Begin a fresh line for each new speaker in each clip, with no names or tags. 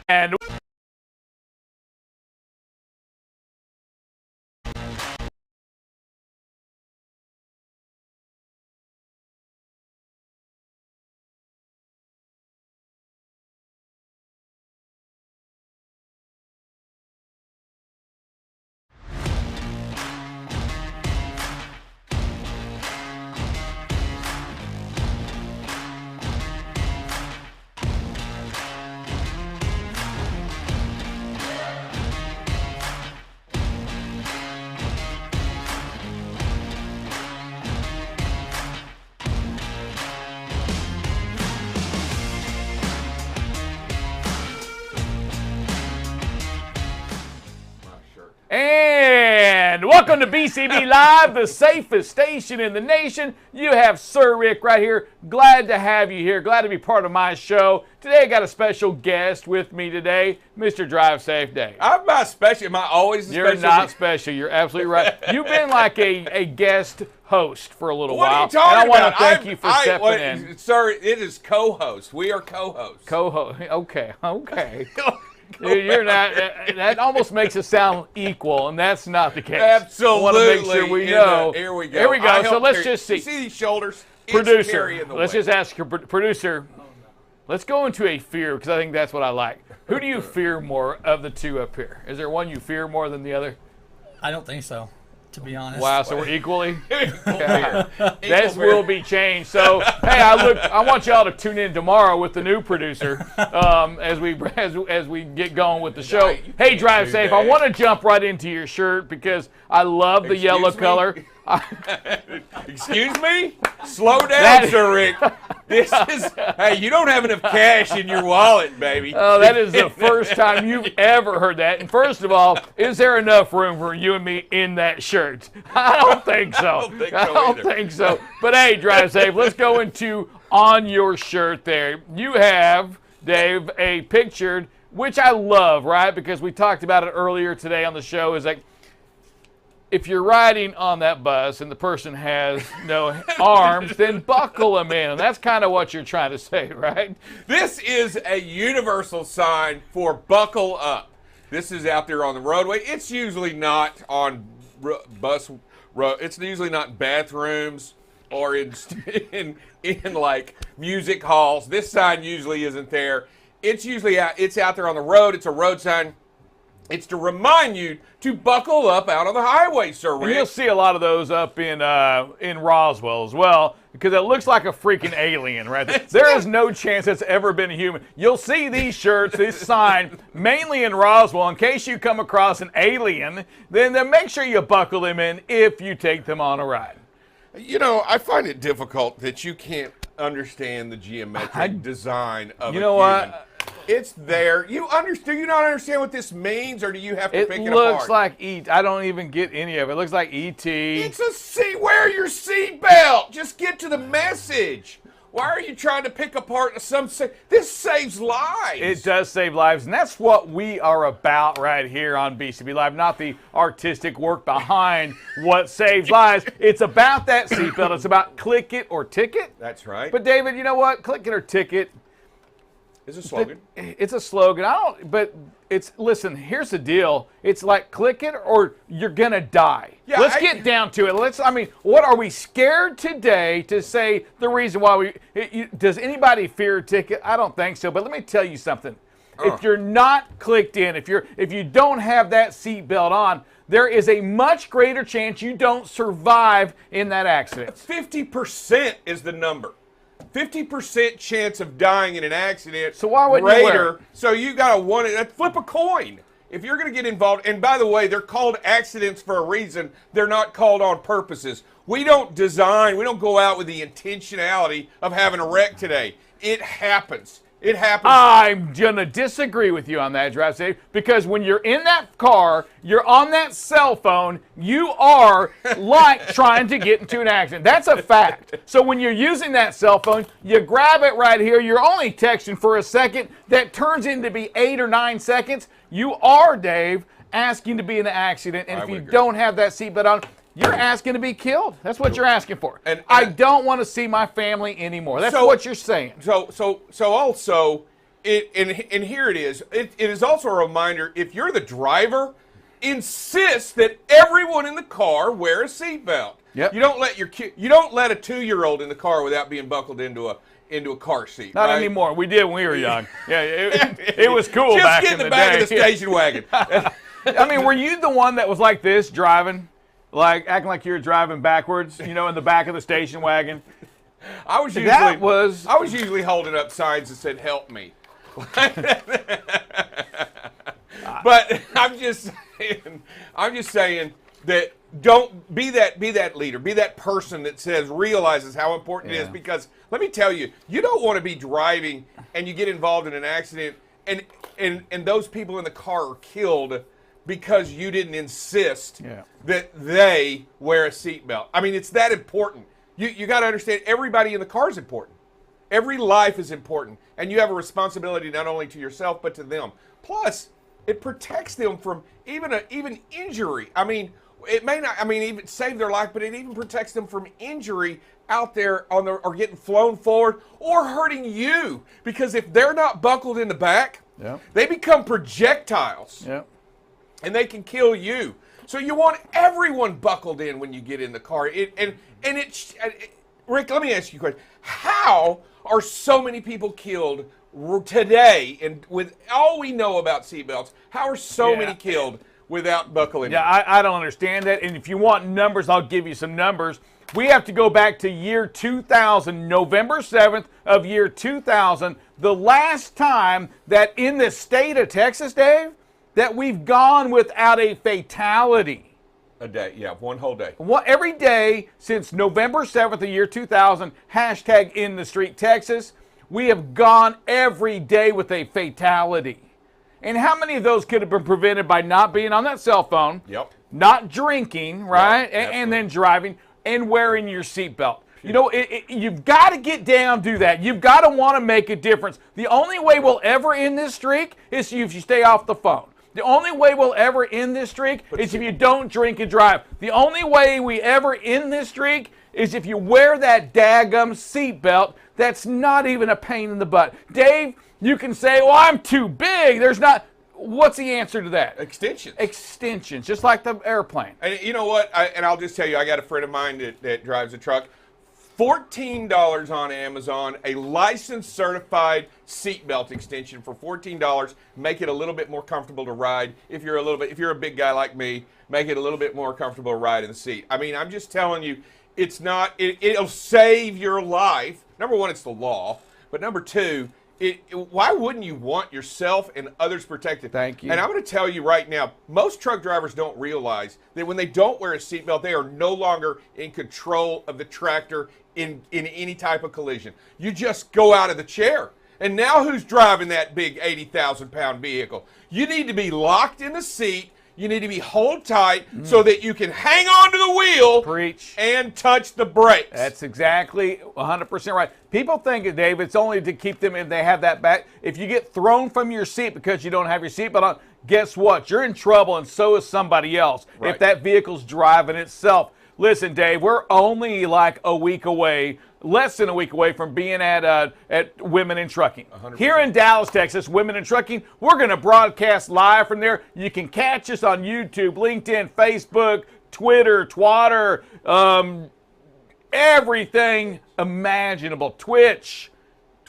And welcome to BCB Live, the safest station in the nation. You have Sir Rick right here. Glad to have you here. Glad to be part of my show. Today I got a special guest with me today, Mr. Drive Safe Dave.
I'm not special. Am I always
You're
special?
You're not special. You're absolutely right. You've been like a guest host for a little
what
while.
What are you talking
about?
I
want to thank you for stepping in.
Sir, it is co-host. We are co-hosts.
Co-host. Okay. You're not. That almost makes it sound equal, and that's not the case.
Absolutely.
I want to make sure we know.
Here we go.
Here we go. So let's just see.
You see these shoulders?
Producer. Let's just ask your producer. Let's go into a fear, because I think that's what I like. Who do you fear more of the two up here? Is there one you fear more than the other?
I don't think so, to be honest.
Wow, so we're equally? This will be changed. So, hey, I want y'all to tune in tomorrow with the new producer as we get going with the show. Hey, Drive Safe, I want to jump right into your shirt because I love the yellow color.
Excuse me? Slow down, Sir Rick. This is, hey, you don't have enough cash in your wallet, baby.
Oh, that is the first time you've ever heard that. And first of all, is there enough room for you and me in that shirt? I don't think so.
I don't
think so. But hey, Drive Safe, let's go into on your shirt there. You have, Dave, a picture, which I love, right? Because we talked about it earlier today on the show, is like, if you're riding on that bus and the person has no arms, then buckle them in. And that's kind of what you're trying to say, right?
This is a universal sign for buckle up. This is out there on the roadway. It's usually not on it's usually not in bathrooms or in like music halls. This sign usually isn't there. It's usually it's out there on the road. It's a road sign. It's to remind you to buckle up out on the highway, Sir Rick.
And you'll see a lot of those up in Roswell as well, because it looks like a freaking alien, right? There is no chance it's ever been a human. You'll see these shirts, this sign, mainly in Roswell. In case you come across an alien, then make sure you buckle them in if you take them on a ride.
You know, I find it difficult that you can't understand the geometric design of
you know what?
It's there. Do you not understand what this means, or do you have to pick it apart?
It looks like E.T. I don't even get any of it. It looks like E.T.
It's a seat. Wear your seatbelt. Just get to the message. Why are you trying to pick apart some? This saves lives.
It does save lives, and that's what we are about right here on BCB Live, not the artistic work behind what saves lives. It's about that seatbelt. It's about click it or ticket.
That's right.
But, David, you know what? Click it or ticket.
It's a slogan.
It's a slogan. Listen, here's the deal. It's like click it or you're going to die. Yeah, let's get down to it. What are we scared today to say the reason why does anybody fear a ticket? I don't think so, but let me tell you something. If you're not clicked in, if you don't have that seatbelt on, there is a much greater chance you don't survive in that accident.
50% is the number. 50% chance of dying in an accident.
So why wouldn't you wear it?
So you got to flip a coin. If you're going to get involved, and by the way, they're called accidents for a reason. They're not called on purposes. We don't go out with the intentionality of having a wreck today. It happens. It happens.
I'm going to disagree with you on that, Drive Safe, because when you're in that car, you're on that cell phone, you are like trying to get into an accident. That's a fact. So when you're using that cell phone, you grab it right here, you're only texting for a second, that turns into be 8 or 9 seconds. You are, Dave, asking to be in an accident, and if you don't have that seatbelt on, you're asking to be killed. That's what you're asking for. And I don't want to see my family anymore. That's what you're saying.
So also, And here it is. It is also a reminder, if you're the driver, insist that everyone in the car wear a seatbelt.
Yep.
You don't let you don't let a 2-year-old in the car without being buckled into a car seat.
Not
right?
anymore. We did when we were young. Yeah, it was cool
Just
back
get
in
in
the
back
day.
of the station wagon.
I mean, were you the one that was like this driving, like acting like you were driving backwards? You know, in the back of the station wagon.
I was usually holding up signs that said "Help me." But I'm just saying that don't be that leader, be that person that realizes how important it is. Because let me tell you, you don't want to be driving and you get involved in an accident and those people in the car are killed because you didn't insist that they wear a seatbelt. I mean, it's that important. You got to understand, everybody in the car is important. Every life is important, and you have a responsibility not only to yourself but to them. Plus, it protects them from even injury. I mean, it may not. I mean, even save their life, but it even protects them from injury out there or getting flown forward or hurting you. Because if they're not buckled in the back, they become projectiles, and they can kill you. So you want everyone buckled in when you get in the car. Rick, let me ask you a question. How are so many people killed today, and with all we know about seatbelts, how are so many killed without buckling?
Yeah, I don't understand that. And if you want numbers, I'll give you some numbers. We have to go back to year 2000, November 7th of year 2000, the last time that in the state of Texas, Dave, that we've gone without a fatality.
A day, one whole day.
Every day since November 7th of year 2000, hashtag in the street Texas, we have gone every day with a fatality. And how many of those could have been prevented by not being on that cell phone, not drinking, right, and then driving, and wearing your seatbelt? You know, you've got to get down, do that. You've got to want to make a difference. The only way we'll ever end this streak is if you stay off the phone. The only way we'll ever end this streak is if you don't drink and drive. The only way we ever end this streak is if you wear that daggum seatbelt that's not even a pain in the butt. Dave, you can say, well, I'm too big. There's not. What's the answer to that?
Extensions.
Extensions, just like the airplane.
And you know what? I'll just tell you, I got a friend of mine that drives a truck. $14 on Amazon, a licensed certified seatbelt extension for $14. Make it a little bit more comfortable to ride. If you're a big guy like me, make it a little bit more comfortable to ride in the seat. I mean, I'm just telling you, it'll save your life. Number one, it's the law, but number two, why wouldn't you want yourself and others protected?
Thank you.
And I'm going to tell you right now, most truck drivers don't realize that when they don't wear a seatbelt, they are no longer in control of the tractor in any type of collision. You just go out of the chair. And now who's driving that big 80,000-pound vehicle? You need to be locked in the seat. You need to be hold tight so that you can hang on to the wheel.
Preach.
And touch the brakes.
That's exactly 100% right. People think, Dave, it's only to keep them if they have that back. If you get thrown from your seat because you don't have your seatbelt on, guess what? You're in trouble, and so is somebody else if that vehicle's driving itself. Listen, Dave, we're only like a week away, less than a week away from being at Women in Trucking. 100%. Here in Dallas, Texas, Women in Trucking, we're going to broadcast live from there. You can catch us on YouTube, LinkedIn, Facebook, Twitter, Twatter, everything imaginable. Twitch.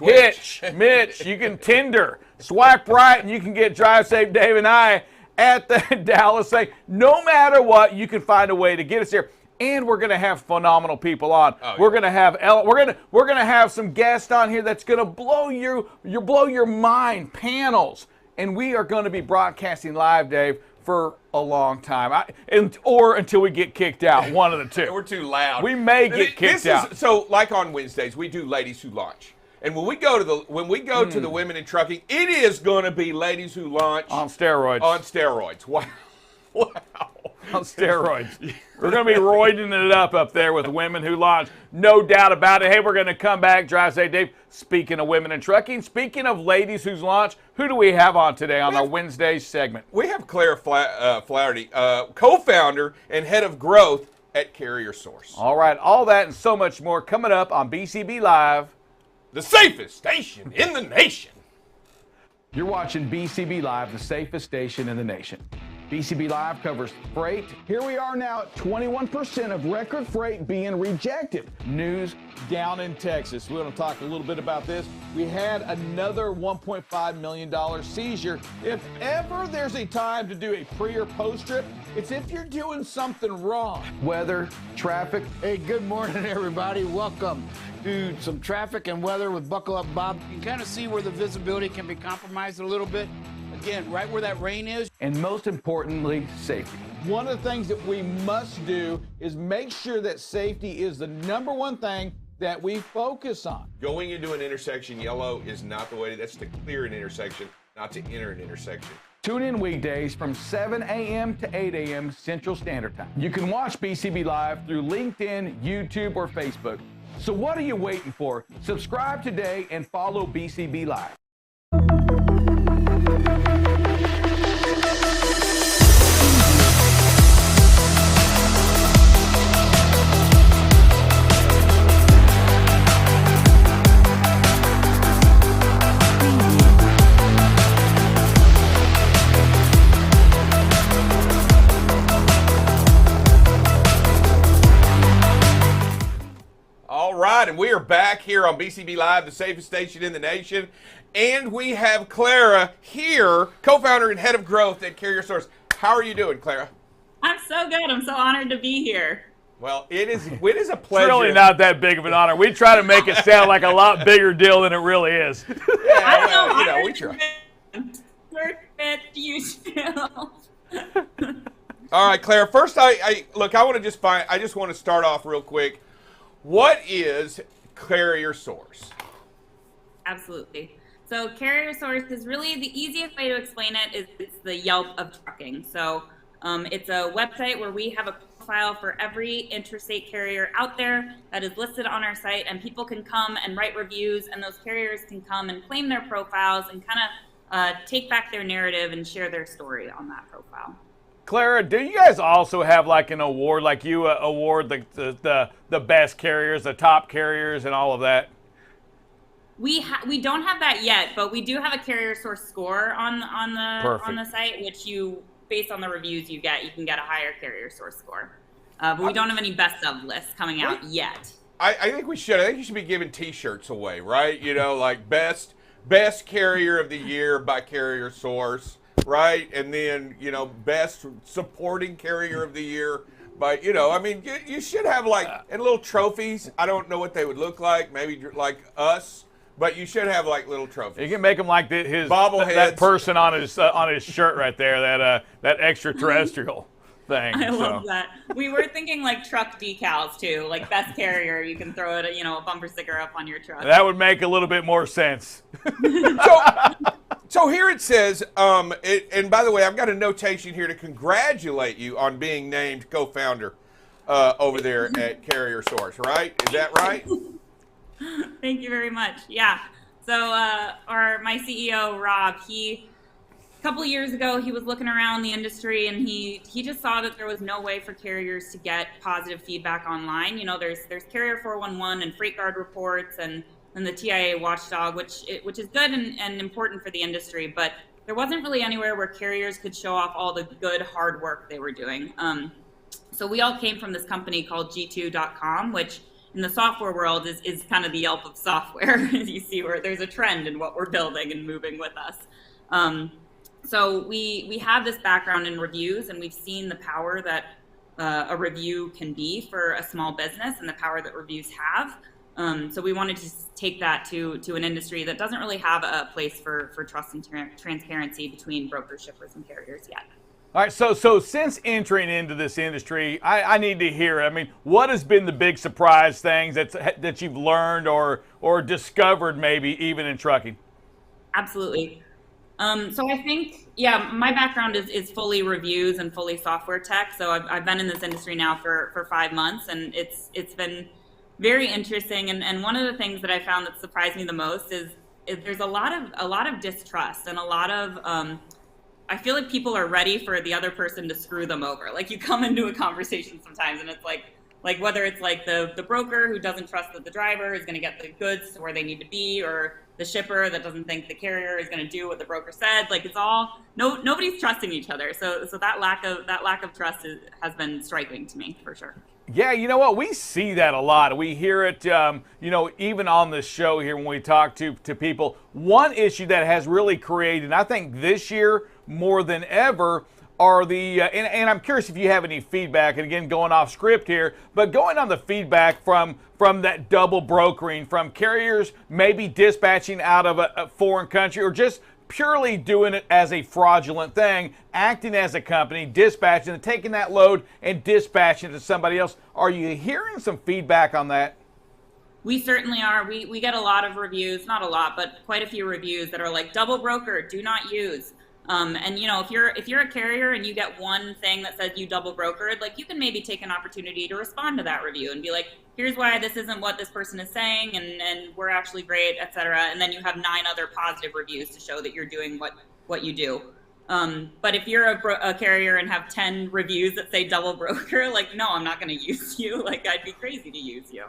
Hitch, Mitch, you can Tinder. Swipe right and you can get Drive Safe Dave and I at the Dallas thing. No matter what, you can find a way to get us here. And we're going to have phenomenal people on. We're going to have we're going to have some guests on here that's going to blow your mind, panels. And we are going to be broadcasting live, Dave, for a long time. Or until we get kicked out, one of the two.
We're too loud.
We may get kicked out.
So like on Wednesdays, we do Ladies Who Launch. And when we go to the Women in Trucking, it is going to be Ladies Who Launch
on steroids.
On steroids. Wow.
On steroids. We're going to be roiding it up there with Women Who Launch. No doubt about it. Hey, we're going to come back. Drive Safe Dave. Speaking of Women in Trucking, speaking of Ladies Who's Launch, who do we have on today on our Wednesday segment?
We have Claire Flaherty, co-founder and head of growth at Carrier Source.
All right. All that and so much more coming up on BCB Live.
The safest station in the nation.
You're watching BCB Live, the safest station in the nation. BCB Live covers freight. Here we are now at 21% of record freight being rejected. News down in Texas. We're going to talk a little bit about this. We had another $1.5 million seizure. If ever there's a time to do a pre or post trip, it's if you're doing something wrong. Weather, traffic.
Hey, good morning, everybody. Welcome to some traffic and weather with Buckle Up Bob. You can kind of see where the visibility can be compromised a little bit. Again, right where that rain is.
And most importantly, safety. One of the things that we must do is make sure that safety is the number one thing that we focus on.
Going into an intersection yellow is not the way. That's to clear an intersection, not to enter an intersection.
Tune in weekdays from 7 a.m. to 8 a.m. Central Standard Time. You can watch BCB Live through LinkedIn, YouTube, or Facebook. So what are you waiting for? Subscribe today and follow BCB Live.
All right, and we are back here on BCB Live, the safest station in the nation. And we have Clara here, co-founder and head of growth at Carrier Source. How are you doing, Clara?
I'm so good. I'm so honored to be here.
Well, it is a
It's
pleasure.
really not that big of an honor. We try to make it sound like a lot bigger deal than it really is.
Yeah,
I don't know.
well,
Honored
we
to
try.
be perfect. You still.
All right, Clara. First, I just want to start off real quick. What is Carrier Source?
Absolutely. So Carrier Source is really the easiest way to explain it is it's the Yelp of trucking. So it's a website where we have a profile for every interstate carrier out there that is listed on our site, and people can come and write reviews, and those carriers can come and claim their profiles and kind of take back their narrative and share their story on that profile.
Clara, do you guys also have like an award, like you award the best carriers, the top carriers, and all of that?
We don't have that yet, but we do have a Carrier Source score on the site, which you, based on the reviews you get, you can get a higher Carrier Source score. But we don't have any best of lists coming out yet.
I think we should. I think you should be giving T-shirts away, right? You know, like best carrier of the year by Carrier Source, right? And then, you know, best supporting carrier of the year by, you know, I mean, you should have like and little trophies. I don't know what they would look like. Maybe like us. But you should have like little trophies.
You can make them like his
bobbleheads.
That person on his shirt right there, that extraterrestrial thing.
I love that. We were thinking like truck decals too, like best carrier. You can throw it, a bumper sticker up on your truck.
That would make a little bit more sense.
So here it says, and by the way, I've got a notation here to congratulate you on being named co-founder over there at Carrier Source. Right? Is that right?
Thank you very much. Yeah. So my CEO, Rob, a couple of years ago, he was looking around the industry and he just saw that there was no way for carriers to get positive feedback online. You know, there's Carrier 411 and Freight Guard reports and the TIA watchdog, which is good and important for the industry, but there wasn't really anywhere where carriers could show off all the good hard work they were doing. So we all came from this company called G2.com, which in the software world is kind of the Yelp of software. You see where there's a trend in what we're building and moving with us. So we have this background in reviews, and we've seen the power that a review can be for a small business and the power that reviews have. So we wanted to take that to an industry that doesn't really have a place for trust and transparency between brokers, shippers, and carriers yet.
All right, so since entering into this industry, I need to hear, I mean, what has been the big surprise things that you've learned or discovered maybe even in trucking?
Absolutely. So I think, my background is fully reviews and fully software tech. So I've been in this industry now for 5 months, and it's been very interesting. And one of the things that I found that surprised me the most is there's a lot of distrust and a lot of I feel like people are ready for the other person to screw them over. Like you come into a conversation sometimes and it's like, Like whether it's like the broker who doesn't trust that the driver is going to get the goods to where they need to be, or the shipper that doesn't think the carrier is going to do what the broker said. Like it's all nobody's trusting each other. So that lack of trust has been striking to me for sure.
Yeah, you know what? We see that a lot. We hear it, even on the show here when we talk to people. One issue that has really created, and I think this year more than ever, are the, and I'm curious if you have any feedback, and again, going off script here, but going on the feedback from that double brokering, from carriers maybe dispatching out of a foreign country, or just purely doing it as a fraudulent thing, acting as a company, dispatching and taking that load and dispatching it to somebody else. Are you hearing some feedback on that?
We certainly are. We get a lot of reviews, not a lot, but quite a few reviews that are like double broker, do not use. And if you're a carrier and you get one thing that says you double brokered, like you can maybe take an opportunity to respond to that review and be like, here's why this isn't what this person is saying, and we're actually great, et cetera. And then you have 9 other positive reviews to show that you're doing what you do. But if you're a carrier and have 10 reviews that say double broker, like, no, I'm not going to use you. Like, I'd be crazy to use you.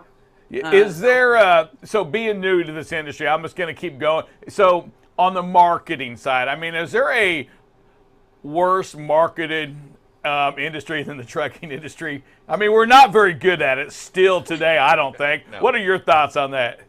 Is there, so being new to this industry, I'm just going to keep going. So on the marketing side, I mean, is there a worse marketed industry than the trucking industry? I mean, we're not very good at it still today, I don't think. No. What are your thoughts on that?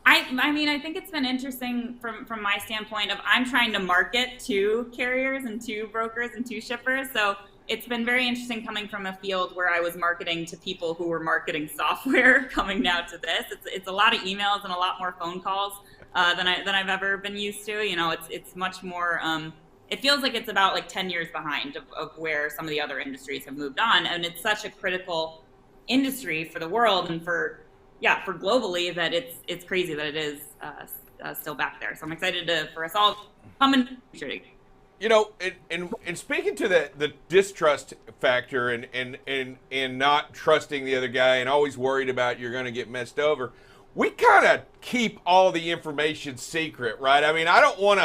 I mean, I think it's been interesting from my standpoint of I'm trying to market to carriers and to brokers and to shippers. So it's been very interesting coming from a field where I was marketing to people who were marketing software, coming now to this. It's a lot of emails and a lot more phone calls than I've ever been used to. You know, it's much more. It feels like it's about like 10 years behind of where some of the other industries have moved on, and it's such a critical industry for the world and for globally that it's crazy that it is still back there. So I'm excited for us all to come and contribute.
You know, and speaking to the distrust factor and not trusting the other guy and always worried about you're going to get messed over, we kind of keep all the information secret, right? I mean, I don't want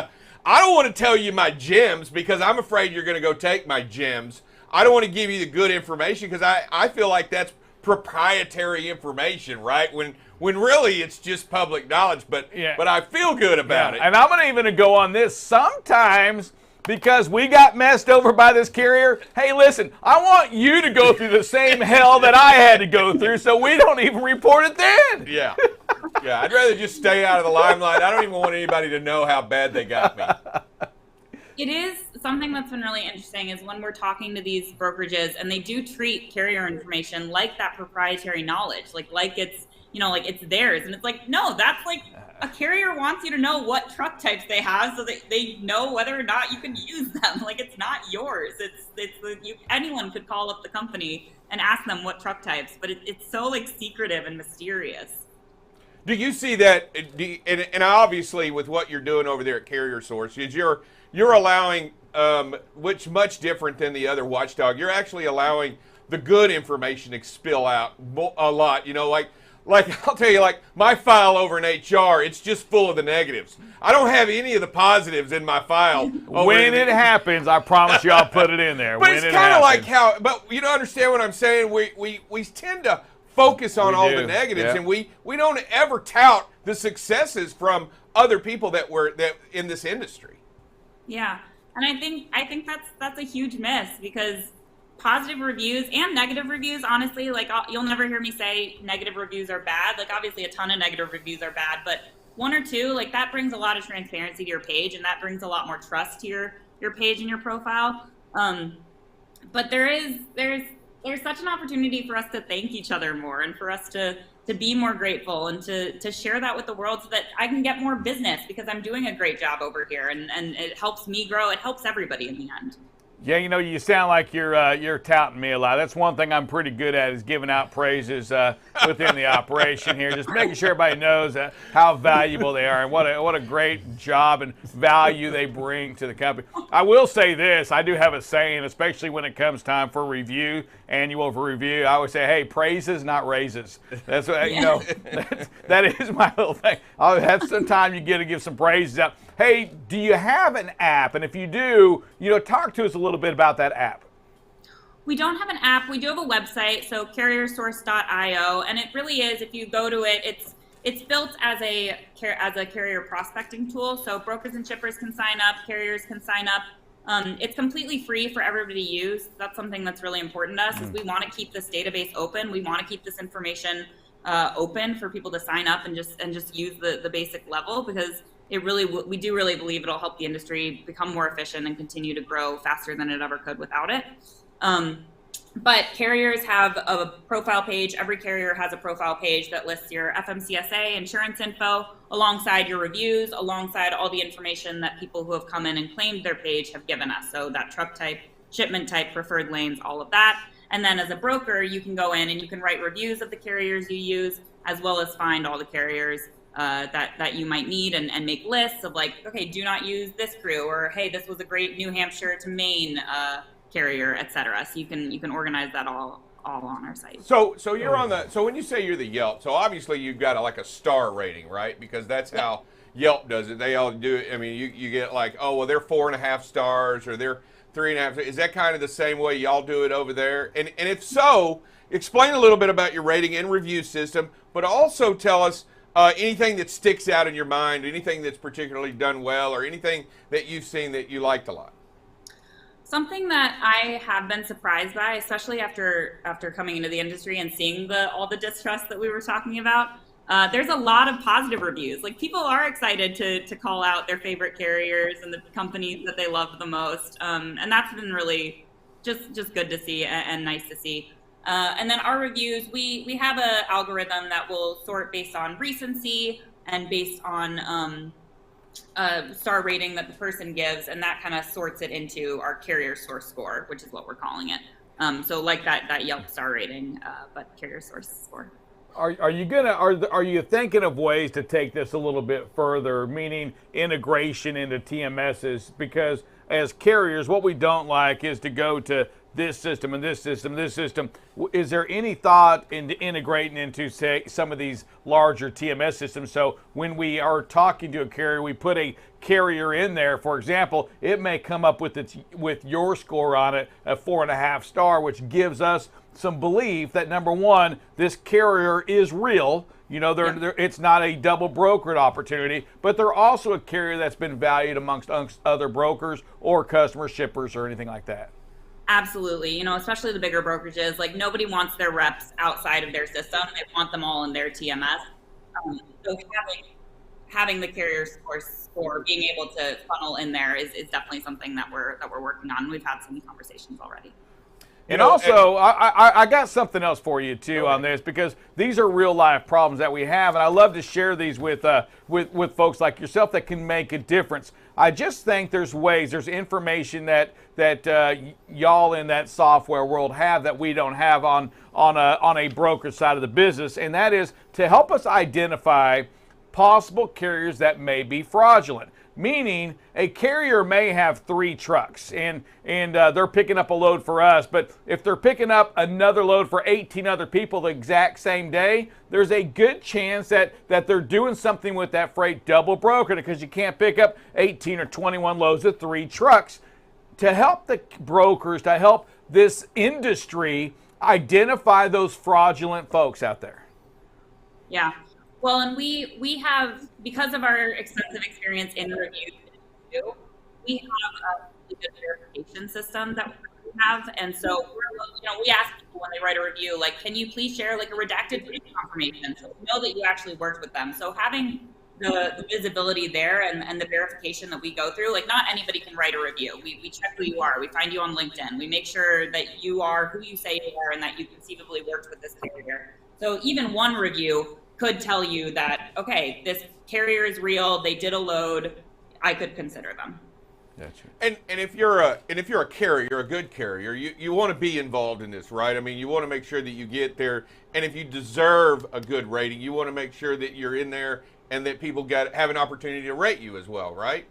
to tell you my gems because I'm afraid you're going to go take my gems. I don't want to give you the good information because I feel like that's proprietary information, right? When really it's just public knowledge, but I feel good about it.
And I'm going to even go on this. Sometimes, because we got messed over by this carrier, hey, listen, I want you to go through the same hell that I had to go through, so we don't even report it then.
Yeah, I'd rather just stay out of the limelight. I don't even want anybody to know how bad they got me.
It is something that's been really interesting is when we're talking to these brokerages and they do treat carrier information like that proprietary knowledge, like it's, like it's theirs. And it's like, no, that's like a carrier wants you to know what truck types they have so that they know whether or not you can use them. Like it's not yours. Anyone could call up the company and ask them what truck types, but it's so like secretive and mysterious.
Do you see that, and obviously with what you're doing over there at Carrier Source, is you're allowing, which much different than the other watchdog, you're actually allowing the good information to spill out a lot, like I'll tell you, like my file over in HR, it's just full of the negatives. I don't have any of the positives in my file.
When it happens, I promise you I'll put it in there.
But it's kind of like how, but you don't understand what I'm saying? We tend to focus on all the negatives, and we don't ever tout the successes from other people that in this industry.
Yeah, and I think that's a huge miss because positive reviews and negative reviews, honestly, like you'll never hear me say negative reviews are bad. Like obviously a ton of negative reviews are bad, but 1 or 2, like that brings a lot of transparency to your page and that brings a lot more trust to your page and your profile. But there's such an opportunity for us to thank each other more and for us to be more grateful and to share that with the world so that I can get more business because I'm doing a great job over here and it helps me grow. It helps everybody in the end.
Yeah, you sound like you're touting me a lot. That's one thing I'm pretty good at is giving out praises within the operation here, just making sure everybody knows how valuable they are and what a great job and value they bring to the company. I will say this, I do have a saying, especially when it comes time for review, annual review. I always say, hey, praises, not raises. That's what, that is my little thing. I'll have some time you get to give some praises out. Hey, do you have an app? And if you do, talk to us a little bit about that app.
We don't have an app. We do have a website, so carriersource.io, and it really is. If you go to it, it's built as a carrier prospecting tool. So brokers and shippers can sign up, carriers can sign up. It's completely free for everybody to use. That's something that's really important to us. Is we want to keep this database open. We want to keep this information open for people to sign up and just use the basic level, because we do really believe it'll help the industry become more efficient and continue to grow faster than it ever could without it. But carriers have a profile page. Every carrier has a profile page that lists your FMCSA, insurance info, alongside your reviews, alongside all the information that people who have come in and claimed their page have given us. So that truck type, shipment type, preferred lanes, all of that. And then as a broker, you can go in and you can write reviews of the carriers you use, as well as find all the carriers that you might need, and make lists of like, okay, do not use this crew, or hey, this was a great New Hampshire to Maine carrier, etc. So you can organize that all on our site.
So you're on the, so when you say you're the Yelp, so obviously you've got like a star rating, right? Because that's how Yelp does it. They all do it. I mean, you get like, oh, well, they're 4.5 stars, or they're 3.5. Is that kind of the same way y'all do it over there? And if so, explain a little bit about your rating and review system, but also tell us anything that sticks out in your mind, anything that's particularly done well, or anything that you've seen that you liked a lot.
Something that I have been surprised by, especially after coming into the industry and seeing all the distrust that we were talking about, there's a lot of positive reviews. Like, people are excited to call out their favorite carriers and the companies that they love the most, and that's been really just good to see and nice to see. And then our reviews, we have an algorithm that will sort based on recency and based on star rating that the person gives, and that kind of sorts it into our carrier source score, which is what we're calling it. So like that Yelp star rating, but carrier source score.
Are you thinking of ways to take this a little bit further, meaning integration into TMSs? Because as carriers, what we don't like is to go to this system and this system, this system. Is there any thought into integrating into, say, some of these larger TMS systems? So when we are talking to a carrier, we put a carrier in there. For example, it may come up with your score on it, a 4.5 star, which gives us some belief that, number one, this carrier is real. You know, it's not a double brokered opportunity, but they're also a carrier that's been valued amongst other brokers or customer shippers or anything like that.
Absolutely. You know, especially the bigger brokerages, like, nobody wants their reps outside of their system. They want them all in their TMS. So having the carrier score, being able to funnel in there is definitely something that we're working on. We've had some conversations already.
And also, I got something else for you too on this, because these are real life problems that we have, and I love to share these with folks like yourself that can make a difference. I just think there's ways, there's information that y'all in that software world have that we don't have on a broker side of the business, and that is to help us identify possible carriers that may be fraudulent. Meaning, a carrier may have 3 trucks and they're picking up a load for us, but if they're picking up another load for 18 other people the exact same day, there's a good chance that they're doing something with that freight double brokered, because you can't pick up 18 or 21 loads of 3 trucks. To help the brokers, to help this industry identify those fraudulent folks out there.
Yeah. Well, and we have, because of our extensive experience in reviews, we have a really good verification system that we have. And so we ask people when they write a review, like, can you please share like a redacted written confirmation so we know that you actually worked with them. So having the visibility there and the verification that we go through, like, not anybody can write a review. We check who you are. We find you on LinkedIn. We make sure that you are who you say you are and that you conceivably worked with this carrier. So even one review could tell you that, okay, this carrier is real, they did a load, I could consider them.
Gotcha. And if you're a carrier, a good carrier, you want to be involved in this, right? I mean, you want to make sure that you get there, and if you deserve a good rating, you want to make sure that you're in there and that people have an opportunity to rate you as well, right?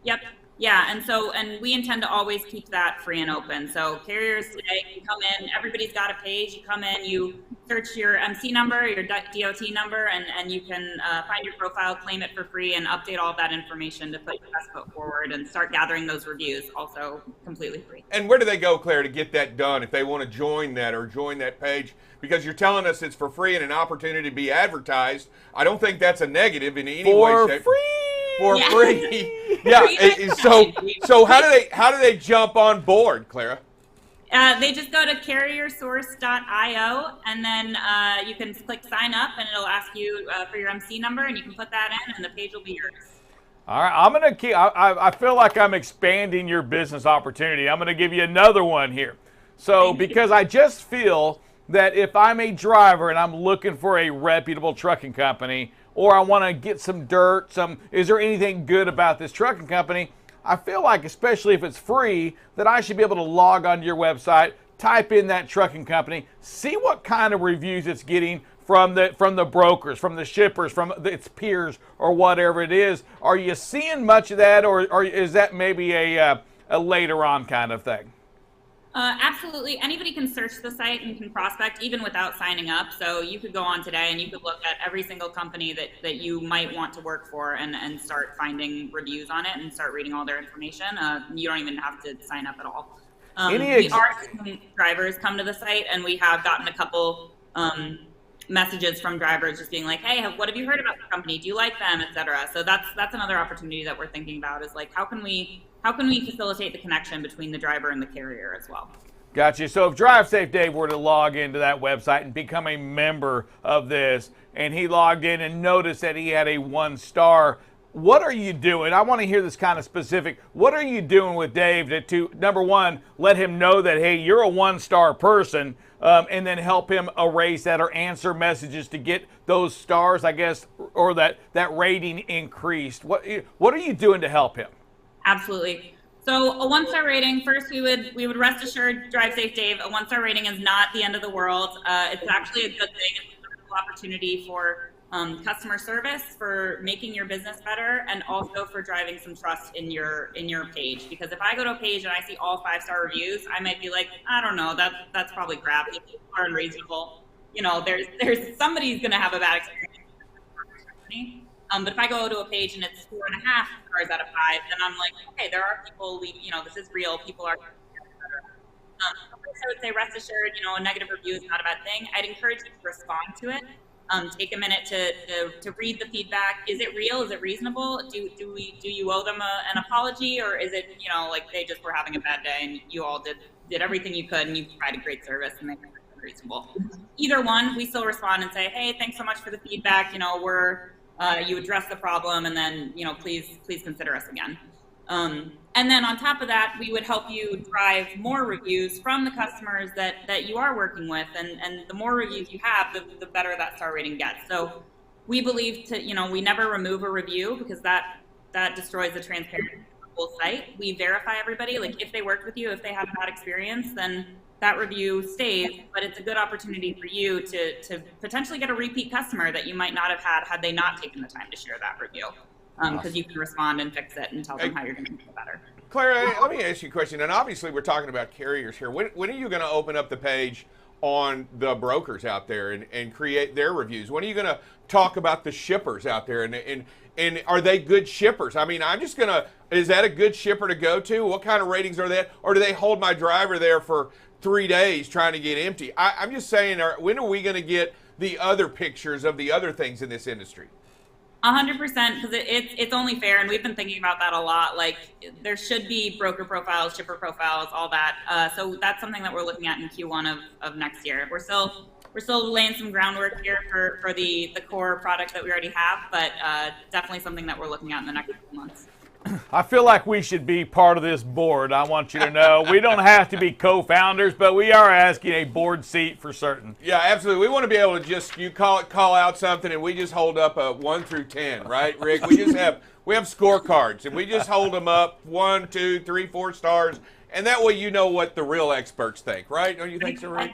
Yep. Yeah, and we intend to always keep that free and open. So carriers today can come in, everybody's got a page, you come in, you search your MC number, your DOT number, and you can find your profile, claim it for free, and update all of that information to put your best foot forward and start gathering those reviews, also completely free.
And where do they go, Claire, to get that done if they want to join that or join that page? Because you're telling us it's for free and an opportunity to be advertised. I don't think that's a negative in any way, shape. For
Yeah.
free. Yeah. So how do they jump on board, Clara?
They just go to carriersource.io, and then you can click sign up, and it'll ask you for your MC number, and you can put that in, and the page will be yours.
All right, I'm going to keep, I feel like I'm expanding your business opportunity. I'm going to give you another one here. So, because I just feel that if I'm a driver and I'm looking for a reputable trucking company, or I want to get some dirt, is there anything good about this trucking company? I feel like, especially if it's free, that I should be able to log onto your website, type in that trucking company, see what kind of reviews it's getting from the brokers, from the shippers, from its peers, or whatever it is. Are you seeing much of that, or is that maybe a later on kind of thing?
Absolutely. Anybody can search the site and can prospect even without signing up. So you could go on today and you could look at every single company that you might want to work for and start finding reviews on it and start reading all their information. You don't even have to sign up at all. We are seeing drivers come to the site, and we have gotten a couple messages from drivers just being like, hey, what have you heard about the company? Do you like them, et cetera? So that's another opportunity that we're thinking about, is like, how can we facilitate the connection between the driver and the carrier as well?
Gotcha. So if Drive Safe Dave were to log into that website and become a member of this, and he logged in and noticed that he had a 1-star, what are you doing? I want to hear this kind of specific. What are you doing with Dave to number one, let him know that, hey, you're a 1-star person, and then help him erase that or answer messages to get those stars, I guess, or that rating increased? What are you doing to help him?
Absolutely. So a 1-star rating, first we would rest assured, Drive Safe Dave, a 1-star rating is not the end of the world. It's actually a good thing. It's a wonderful opportunity for customer service, for making your business better, and also for driving some trust in your page. Because if I go to a page and I see all 5-star reviews, I might be like, I don't know, that's probably crap. People are unreasonable. You know, there's somebody's going to have a bad experience. But if I go to a page and it's 4.5 stars out of 5, then I'm like, okay, there are people, this is real. People are. I would say rest assured, a negative review is not a bad thing. I'd encourage you to respond to it. Take a minute to read the feedback. Is it real? Is it reasonable? Do you owe them an apology, or is it like they just were having a bad day and you all did everything you could and you provided great service and they were reasonable? Either one, we still respond and say, hey, thanks so much for the feedback. You address the problem, and then please consider us again. And then on top of that, we would help you drive more reviews from the customers that you are working with, and the more reviews you have, the better that star rating gets. So we believe we never remove a review, because that destroys the transparency of the whole site. We verify everybody. Like, if they worked with you, if they had a bad experience, then that review stays, but it's a good opportunity for you to potentially get a repeat customer that you might not have had they not taken the time to share that review. Because you can respond and fix it and tell them how you're going to make it better.
Clara, let me ask you a question. And obviously, we're talking about carriers here. When are you going to open up the page on the brokers out there and create their reviews? When are you going to talk about the shippers out there? And are they good shippers? I mean, is that a good shipper to go to? What kind of ratings are they? Or do they hold my driver there for 3 days trying to get empty? I'm just saying, when are we going to get the other pictures of the other things in this industry?
100%, because it's only fair, and we've been thinking about that a lot. Like, there should be broker profiles, shipper profiles, all that. So that's something that we're looking at in Q1 of next year. We're still laying some groundwork here for the core product that we already have, but definitely something that we're looking at in the next couple months.
I feel like we should be part of this board. I want you to know we don't have to be co-founders, but we are asking a board seat for certain.
Yeah, absolutely. We want to be able to just call out something, and we just hold up a 1 through 10, right, Rick? We have scorecards, and we just hold them up 1, 2, 3, 4 stars, and that way you know what the real experts think, right? Don't you think so, Rick?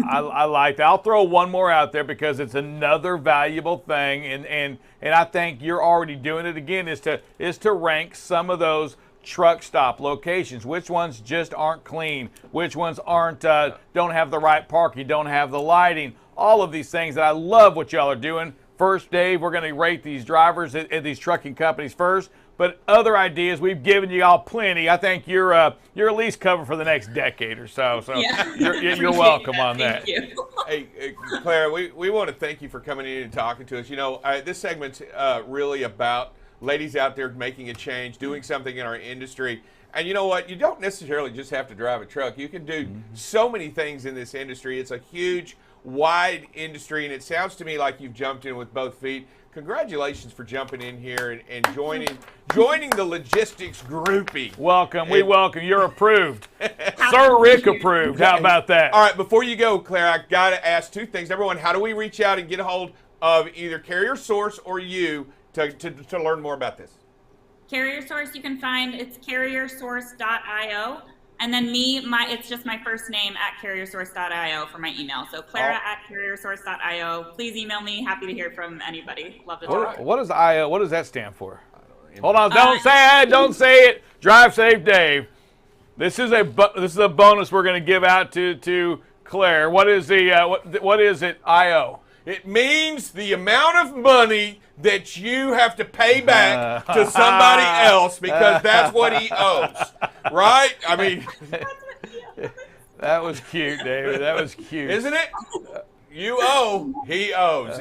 I like that. I'll throw one more out there because it's another valuable thing, and I think you're already doing it again, is to rank some of those truck stop locations, which ones just aren't clean, which ones aren't don't have the right parking, don't have the lighting, all of these things. And I love what y'all are doing. First, Dave, we're going to rate these drivers at these trucking companies first, but other ideas, we've given you all plenty. I think you're at least covered for the next decade or so. So
Yeah.
you're welcome on that.
Thank you.
Hey, Clara, we want to thank you for coming in and talking to us. You know, this segment's really about ladies out there making a change, doing something in our industry. And you know what? You don't necessarily just have to drive a truck. You can do so many things in this industry. It's a huge, wide industry, and it sounds to me like you've jumped in with both feet. Congratulations for jumping in here and joining the logistics groupie.
Welcome. We welcome. You're approved. Sir Rick approved. How about that?
All right, before you go, Claire, I got to ask two things. Number one, how do we reach out and get a hold of either Carrier Source or you to learn more about this?
Carrier Source, you can find, it's carriersource.io. And then it's just my first name at carriersource.io for my email. So Clara at carriersource.io. Please email me. Happy to hear from anybody. Love to talk.
What is IO? What does that stand for? Hold on. Don't say it. Don't say it. Drive safe, Dave. This is a bonus we're going to give out to Claire. What is what is it? IO.
It means the amount of money that you have to pay back to somebody else because that's what he owes, right? I mean,
that was cute, David. That was cute.
Isn't it? You owe, he owes.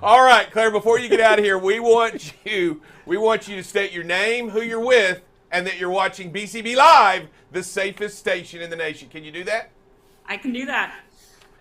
All right, Claire, before you get out of here, we want you to state your name, who you're with, and that you're watching BCB Live, the safest station in the nation. Can you do that?
I can do that.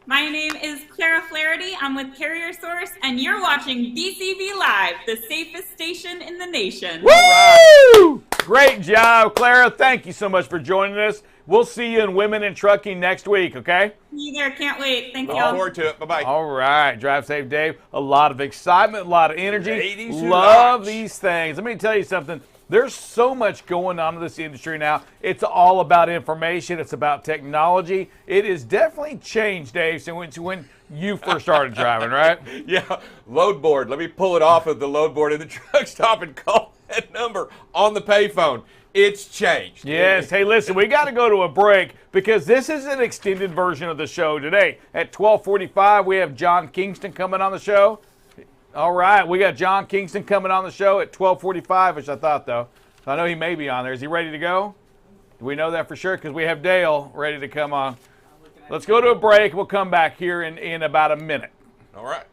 My name is Clara Flaherty. I'm with Carrier Source, and you're watching BCB Live, the safest station in the nation.
Woo! Great job, Clara. Thank you so much for joining us. We'll see you in Women in Trucking next week, okay?
See you there. Can't wait. Thank you.
Look forward to it. Bye-bye.
All right. Drive safe, Dave. A lot of excitement, a lot of energy.
Ladies who
Love
watch.
these things. Let me tell you something. There's so much going on in this industry now. It's all about information. It's about technology. It has definitely changed, Dave, since when you first started driving, right?
Yeah, load board. Let me pull it off of the load board in the truck stop and call that number on the payphone. It's changed.
Yes. Hey, listen, we got to go to a break because this is an extended version of the show today. At 12:45, we have John Kingston coming on the show. All right, we got John Kingston coming on the show at 12:45, which I thought, though. So I know he may be on there. Is he ready to go? Do we know that for sure? Because we have Dale ready to come on. Let's go to a break. We'll come back here in about a minute.
All right.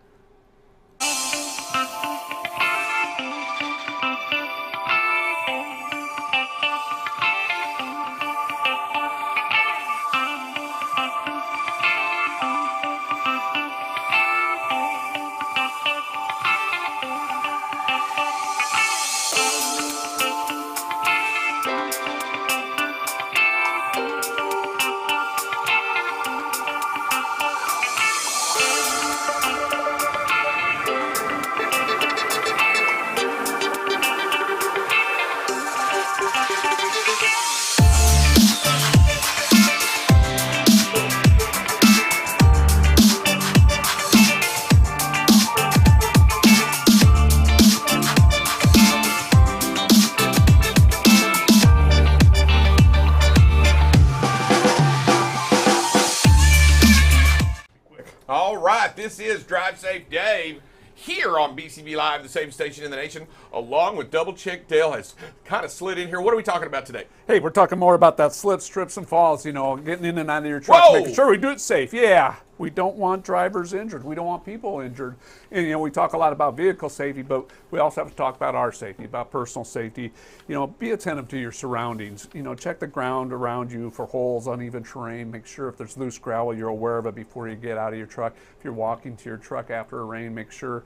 All right, this is Drive Safe Dave here on BCB Live, the safest station in the nation, along with Double Chick. Dale has kind of slid in here. What are we talking about today?
Hey, we're talking more about that slips, trips, and falls, you know, getting in and out of your truck,
Whoa!
making sure we do it safe. Yeah, we don't want drivers injured. We don't want people injured. And, you know, we talk a lot about vehicle safety, but we also have to talk about our safety, about personal safety. You know, be attentive to your surroundings. You know, check the ground around you for holes, uneven terrain. Make sure if there's loose gravel, you're aware of it before you get out of your truck. If you're walking to your truck after a rain, make sure,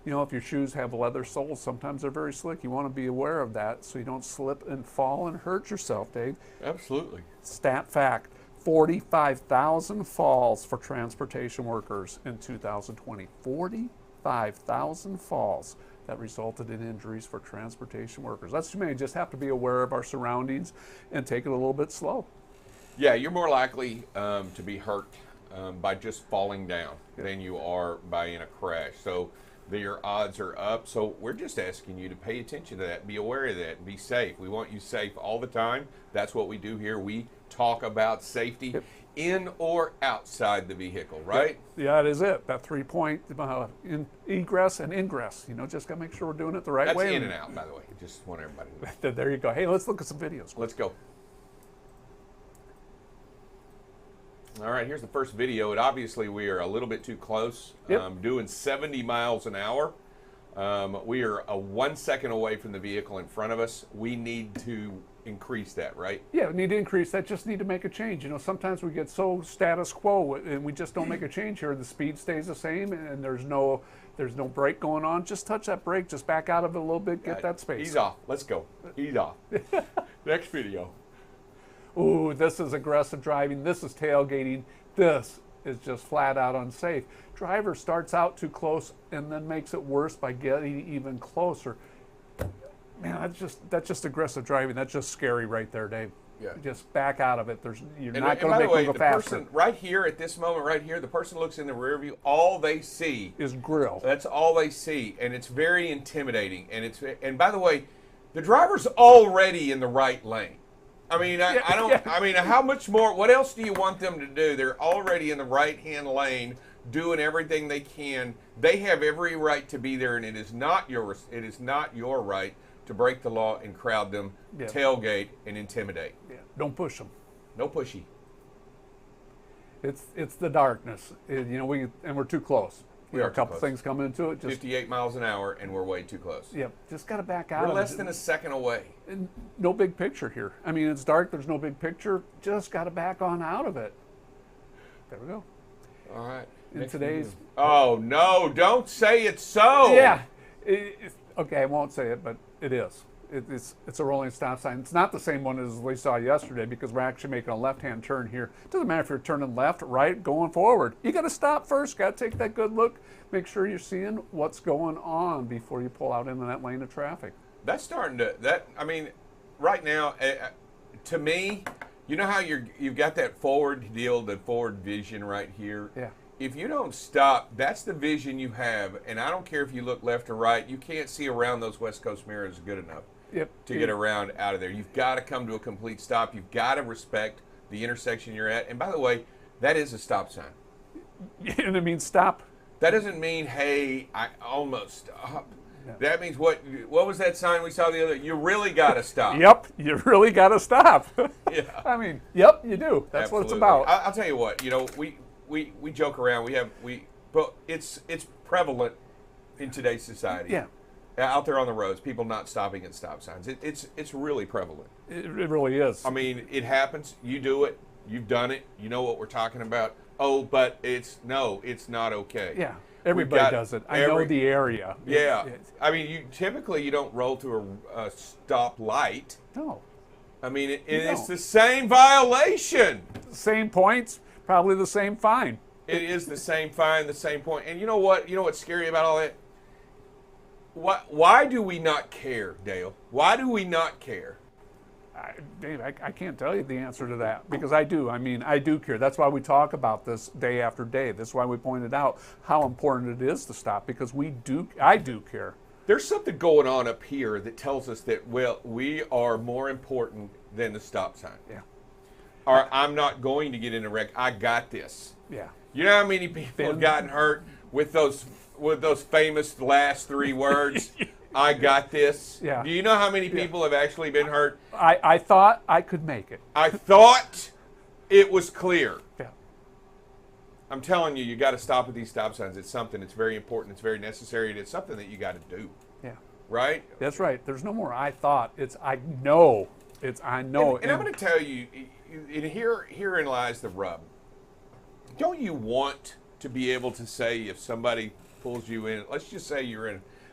you know, if your shoes have leather soles, sometimes they're very slick. You want to be aware of that so you don't slip and fall and hurt yourself, Dave.
Absolutely.
Stat fact, 45,000 falls for transportation workers in 2020. 45,000 falls that resulted in injuries for transportation workers. That's too many. Just have to be aware of our surroundings and take it a little bit slow.
Yeah, you're more likely to be hurt by just falling down than you are by in a crash. So your odds are up. So we're just asking you to pay attention to that, be aware of that, and be safe. We want you safe all the time. That's what we do here. We talk about safety in or outside the vehicle, right?
Yeah, that is it. That 3-point egress and ingress. Just got to make sure we're doing it the right
That's
way.
in and out, by the way. Just want everybody to know.
There you go. Hey, let's look at some videos.
Let's go. All right, here's the first video. Obviously, we are a little bit too close.
Yep.
Doing 70 miles an hour. We are 1 second away from the vehicle in front of us. We need to increase that, right?
Yeah, we need to increase that. Just need to make a change. Sometimes we get so status quo and we just don't make a change here. The speed stays the same and there's no brake going on. Just touch that brake. Just back out of it a little bit. Get that space.
Ease off. Let's go. Ease off. Next video.
Ooh, this is aggressive driving. This is tailgating. This is just flat out unsafe. Driver starts out too close and then makes it worse by getting even closer. Man, that's just aggressive driving. That's just scary right there, Dave.
Yeah.
Just back out of it. You're not
And
going
by
to
the
make
way,
them go
the
faster.
person right here at this moment right here, the person looks in the rear view, all they see
Is grill.
That's all they see, and it's very intimidating. And by the way, the driver's already in the right lane. I mean, I don't.
yeah.
I mean, how much more? What else do you want them to do? They're already in the right-hand lane, doing everything they can. They have every right to be there, and it is not yours. It is not your right to break the law and crowd them,
Yeah.
tailgate, and intimidate.
Yeah, don't push them.
No pushy.
It's the darkness. We're too close.
We
There
are
a
too
couple
close.
things coming into it. Just
58 miles an hour, and we're way too close.
just got to back out.
We're
of
less
it.
than a second away.
And no big picture here. I mean, it's dark. There's no big picture. Just got to back on out of it. There we go.
All right.
In
Next
today's.
video. Oh no! Don't say it's so.
Yeah. Okay, I won't say it, but it is. It's a rolling stop sign. It's not the same one as we saw yesterday because we're actually making a left-hand turn here. It doesn't matter if you're turning left, right, going forward. You got to stop first. Got to take that good look. Make sure you're seeing what's going on before you pull out into that lane of traffic.
That's starting to. I mean, right now, to me, you know how you've got that forward deal, the forward vision right here.
Yeah.
If you don't stop, that's the vision you have, and I don't care if you look left or right. You can't see around those West Coast mirrors good enough.
Yep.
To get around out of there. You've got to come to a complete stop. You've got to respect the intersection you're at. And by the way, that is a stop sign.
And it means stop.
That doesn't mean, hey, I almost stopped.
Yeah.
That means what was that sign we saw the other? You really got to stop.
Yep, you really got to stop.
Yeah.
I mean, yep, you do. That's what it's
Absolutely.
about.
I'll tell you what, we joke around. But it's prevalent in today's society.
Yeah.
Out there on the roads, people not stopping at stop signs. It's really prevalent.
It really is.
I mean, it happens. You do it. You've done it. You know what we're talking about. Oh, but it's not okay.
Yeah, everybody does it. I know the area.
Yeah. I mean, you don't roll through a stop light.
No.
I mean,
You
it's
don't.
the same violation.
Same points, probably the same fine.
It is the same fine, the same point. And you know what? You know what's scary about all that? Why do we not care, Dale? Why do we not care?
Dave, I can't tell you the answer to that because I do. I mean, I do care. That's why we talk about this day after day. That's why we pointed out how important it is to stop because I do care.
There's something going on up here that tells us that, well, we are more important than the stop sign.
Yeah.
Or I'm not going to get in a wreck. I got this.
Yeah.
You know how many people have gotten hurt with those famous last three words? I got this.
Yeah.
Do you know how many people have actually been hurt?
I thought I could make it.
I thought it was clear.
Yeah.
I'm telling you, you got to stop at these stop signs. It's something. It's very important. It's very necessary. And it's something that you got to do.
Yeah.
Right?
That's right. There's no more I thought. It's I know. It's I know.
And I'm going to tell you, and herein lies the rub. Don't you want to be able to say if somebody pulls you in, let's just say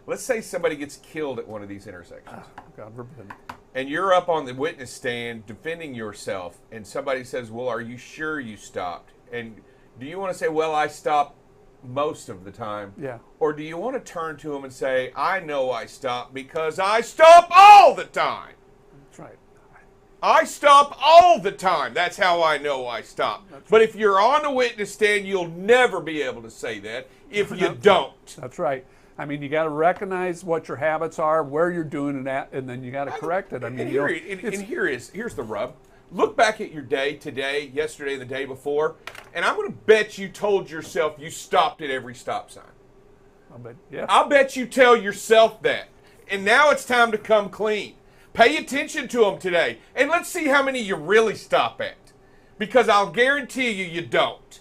let's say somebody gets killed at one of these intersections.
God forbid.
And you're up on the witness stand defending yourself, and somebody says, well, are you sure you stopped? And do you want to say, well, I stopped most of the time?
Yeah.
Or do you want to turn to them and say, I know I stopped because I stop all the time?
That's right.
I stop all the time. That's how I know I stop. But if you're on a witness stand, you'll never be able to say that if you don't.
That's right. I mean, you got to recognize what your habits are, where you're doing it at, and then you got to correct it. I mean,
here's the rub. Look back at your day today, yesterday, and the day before, and I'm going to bet you told yourself you stopped at every stop sign. I'll bet you tell yourself that. And now it's time to come clean. Pay attention to them today, and let's see how many you really stop at. Because I'll guarantee you don't.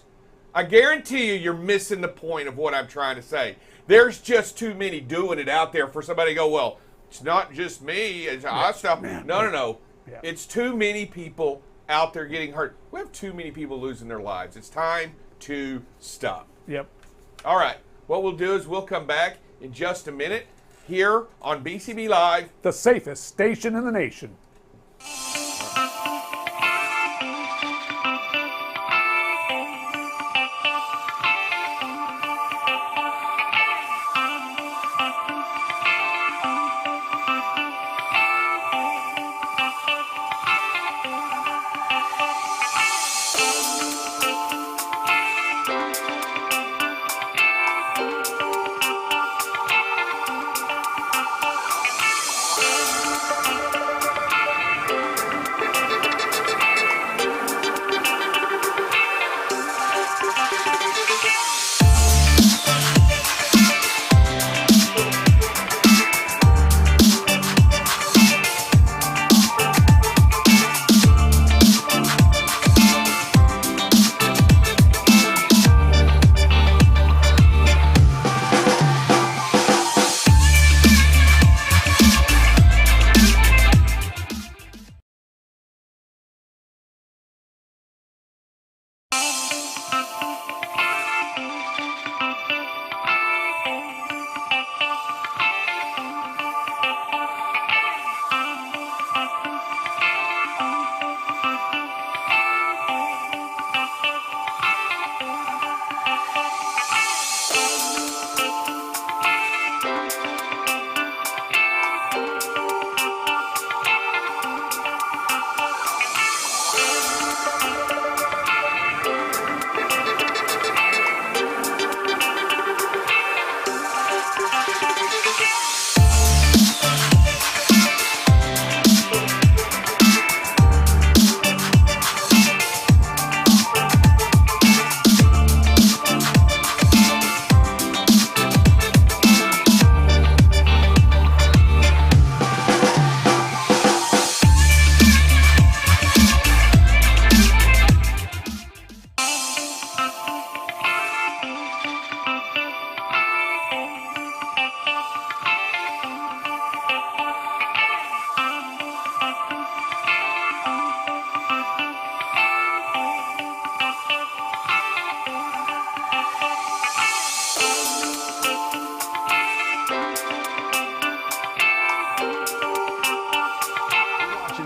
I guarantee you're missing the point of what I'm trying to say. There's just too many doing it out there for somebody to go, well, it's not just me. I stop. No. Yeah. It's too many people out there getting hurt. We have too many people losing their lives. It's time to stop.
Yep.
All right. What we'll do is we'll come back in just a minute here on BCB Live.
The safest station in the nation.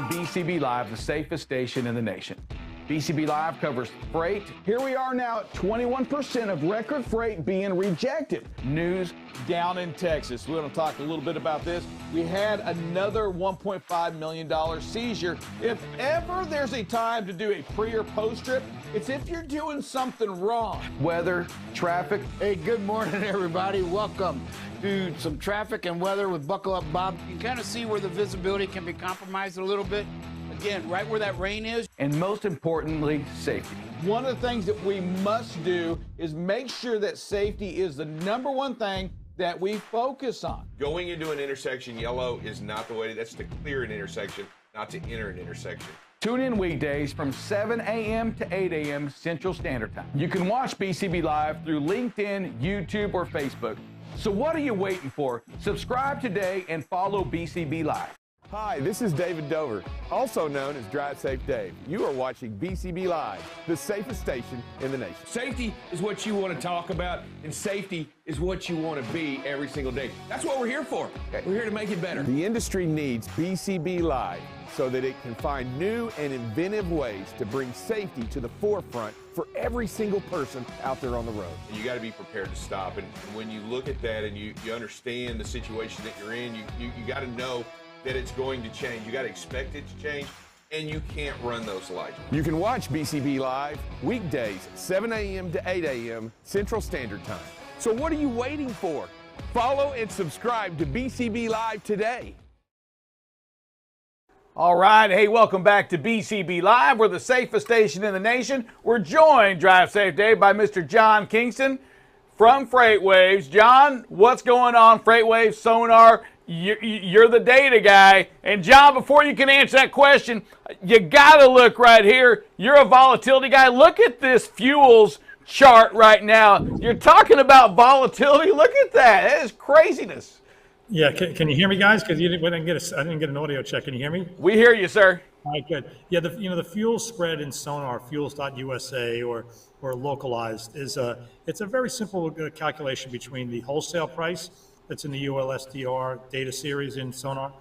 BCB Live, the safest station in the nation. BCB Live covers freight. Here we are now at 21% of record freight being rejected. News
down in Texas. We're going to talk a little bit about this. We had another $1.5 million seizure. If ever there's a time to do a pre or post trip, it's if you're doing something wrong.
Weather, traffic.
Hey, good morning, everybody. Welcome to some traffic and weather with Buckle Up Bob. You can kind of see where the visibility can be compromised a little bit. Again, right where that rain is.
And most importantly, safety.
One of the things that we must do is make sure that safety is the number one thing that we focus on.
Going into an intersection yellow is not the way. That's to clear an intersection, not to enter an intersection.
Tune in weekdays from 7 a.m. to 8 a.m. Central Standard Time. You can watch BCB Live through LinkedIn, YouTube, or Facebook. So what are you waiting for? Subscribe today and follow BCB Live.
Hi, this is David Dover, also known as Drive Safe Dave. You are watching BCB Live, the safest station in the nation.
Safety is what you want to talk about, and safety is what you want to be every single day. That's what we're here for. We're here to make it better.
The industry needs BCB Live so that it can find new and inventive ways to bring safety to the forefront for every single person out there on the road.
You got to be prepared to stop, and when you look at that and you understand the situation that you're in, you got to know that it's going to change. You got to expect it to change, and you can't run those lights.
You can watch BCB Live weekdays, 7 a.m. to 8 a.m. Central Standard Time. So what are you waiting for? Follow and subscribe to BCB Live today.
All right, hey, welcome back to BCB Live. We're the safest station in the nation. We're joined, Drive Safe Day, by Mr. John Kingston from FreightWaves. John, what's going on? FreightWaves, Sonar, you're the data guy. And John, before you can answer that question, you got to look right here. You're a volatility guy. Look at this fuels chart right now. You're talking about volatility. Look at that. That is craziness.
Yeah, can you hear me, guys? Because I didn't get an audio check. Can you hear me?
We hear you, sir.
All right, good. Yeah, the fuel spread in Sonar, fuels.usa or localized, it's a very simple calculation between the wholesale price that's in the ULSDR data series in Sonar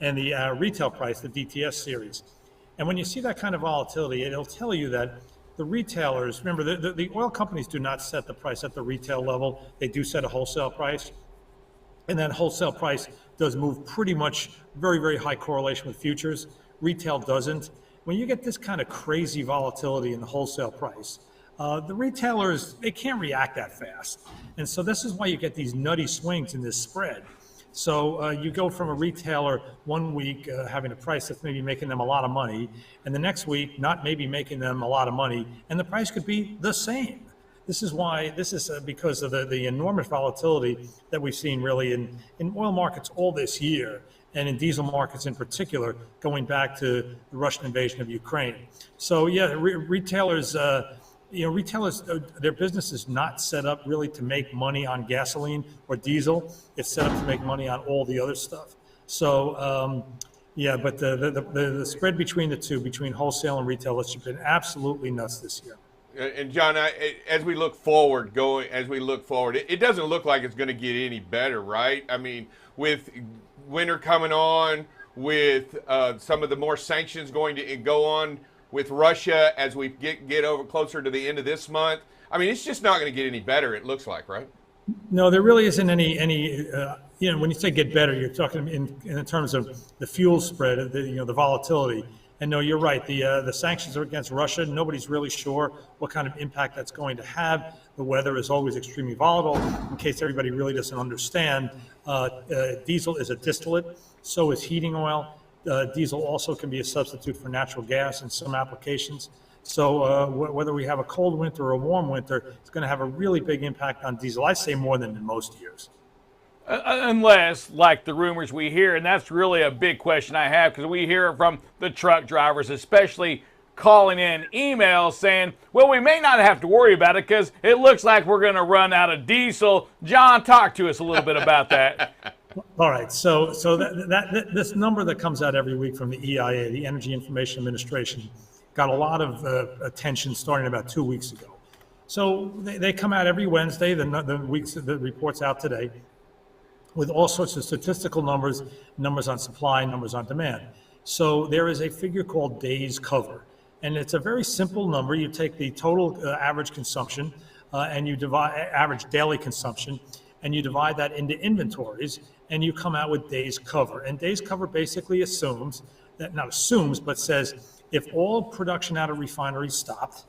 and the retail price, the DTS series. And when you see that kind of volatility, it'll tell you that the retailers, remember, the oil companies do not set the price at the retail level. They do set a wholesale price. And that wholesale price does move pretty much very, very high correlation with futures. Retail doesn't. When you get this kind of crazy volatility in the wholesale price, the retailers, they can't react that fast. And so this is why you get these nutty swings in this spread. So you go from a retailer 1 week having a price that's maybe making them a lot of money, and the next week not maybe making them a lot of money, and the price could be the same. This is because of the enormous volatility that we've seen really in oil markets all this year, and in diesel markets in particular, going back to the Russian invasion of Ukraine. So yeah, retailers, their business is not set up really to make money on gasoline or diesel. It's set up to make money on all the other stuff. So but the spread between the two, between wholesale and retail, has been absolutely nuts this year.
And John, as we look forward, it doesn't look like it's going to get any better, right? I mean, with winter coming on, with some of the more sanctions going to go on with Russia as we get over closer to the end of this month, I mean, it's just not going to get any better. It looks like, right?
No, there really isn't any. When you say get better, you're talking in terms of the fuel spread, the volatility. And no, you're right. The sanctions are against Russia. Nobody's really sure what kind of impact that's going to have. The weather is always extremely volatile. In case everybody really doesn't understand, diesel is a distillate. So is heating oil. Diesel also can be a substitute for natural gas in some applications. So whether we have a cold winter or a warm winter, it's going to have a really big impact on diesel. I say more than in most years.
Unless, like the rumors we hear, and that's really a big question I have, because we hear it from the truck drivers, especially calling in emails saying, well, we may not have to worry about it because it looks like we're going to run out of diesel. John, talk to us a little bit about that.
All right, so this number that comes out every week from the EIA, the Energy Information Administration, got a lot of attention starting about 2 weeks ago. So they come out every Wednesday, the report's out today, with all sorts of statistical numbers on supply, numbers on demand. So there is a figure called days cover, and it's a very simple number. You take the total average consumption and you divide average daily consumption, and you divide that into inventories, and you come out with days cover. And days cover basically assumes, not assumes, but says if all production out of refineries stopped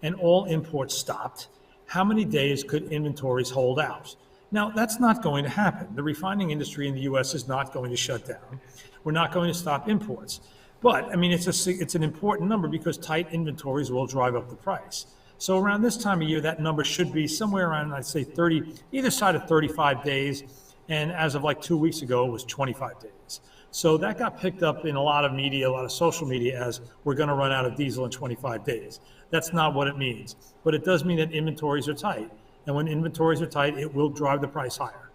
and all imports stopped, how many days could inventories hold out? Now, that's not going to happen. The refining industry in the U.S. is not going to shut down. We're not going to stop imports. But, I mean, it's an important number because tight inventories will drive up the price. So around this time of year, that number should be somewhere around, I'd say, 30, either side of 35 days. And as of like 2 weeks ago, it was 25 days. So that got picked up in a lot of media, a lot of social media, as we're going to run out of diesel in 25 days. That's not what it means. But it does mean that inventories are tight. And when inventories are tight, it will drive the price higher.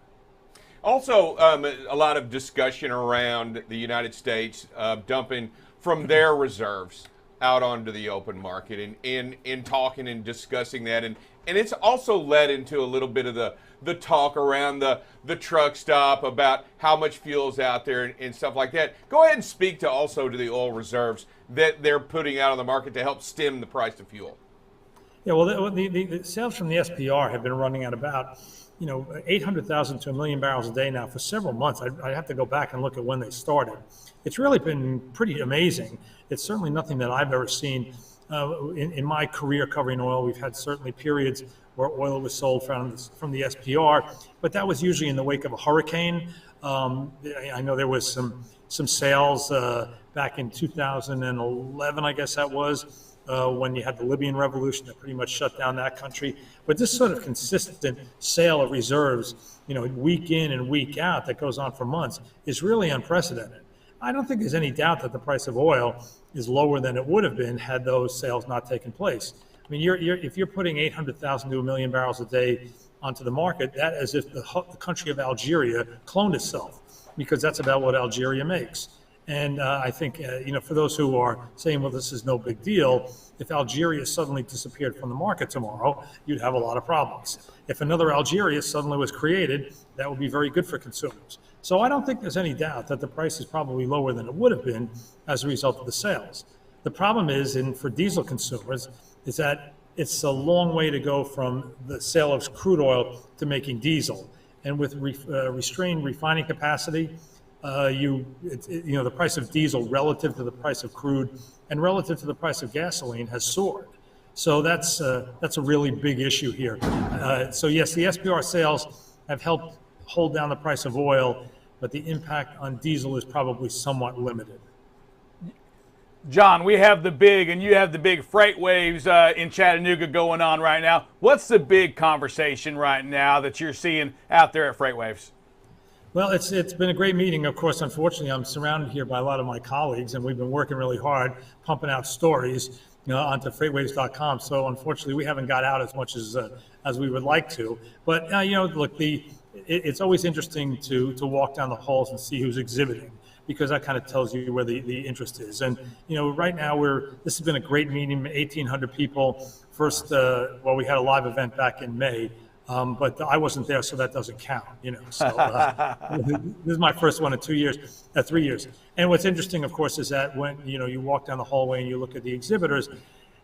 Also, a lot of discussion around the United States dumping from their reserves out onto the open market, and in talking and discussing that. And it's also led into a little bit of the talk around the truck stop about how much fuel's out there and stuff like that. Go ahead and speak to the oil reserves that they're putting out on the market to help stem the price of fuel.
Yeah, well, the sales from the SPR have been running at about, 800,000 to 1 million barrels a day now for several months. I have to go back and look at when they started. It's really been pretty amazing. It's certainly nothing that I've ever seen in my career covering oil. We've had certainly periods where oil was sold from the SPR, but that was usually in the wake of a hurricane. I know there was some sales back in 2011, I guess that was, when you had the Libyan revolution that pretty much shut down that country. But this sort of consistent sale of reserves, week in and week out that goes on for months is really unprecedented. I don't think there's any doubt that the price of oil is lower than it would have been had those sales not taken place. I mean, if you're putting 800,000 to 1 million barrels a day onto the market, that as if the country of Algeria cloned itself, because that's about what Algeria makes. And I think, for those who are saying, well, this is no big deal, if Algeria suddenly disappeared from the market tomorrow, you'd have a lot of problems. If another Algeria suddenly was created, that would be very good for consumers. So I don't think there's any doubt that the price is probably lower than it would have been as a result of the sales. The problem is, for diesel consumers, is that it's a long way to go from the sale of crude oil to making diesel. And with restrained refining capacity, the price of diesel relative to the price of crude and relative to the price of gasoline has soared. So that's a really big issue here. So yes, the SPR sales have helped hold down the price of oil, but the impact on diesel is probably somewhat limited.
John, we have the big, and you have the big freight waves in Chattanooga going on right now. What's the big conversation right now that you're seeing out there at Freight Waves?
Well, it's been a great meeting. Of course, unfortunately, I'm surrounded here by a lot of my colleagues, and we've been working really hard, pumping out stories, onto freightwaves.com. So unfortunately, we haven't got out as much as we would like to. But look, it's always interesting to walk down the halls and see who's exhibiting, because that kind of tells you where the interest is. And right now this has been a great meeting, 1,800 people. First, we had a live event back in May. But I wasn't there, so that doesn't count, So this is my first one in 3 years. And what's interesting, of course, is that when you walk down the hallway and you look at the exhibitors,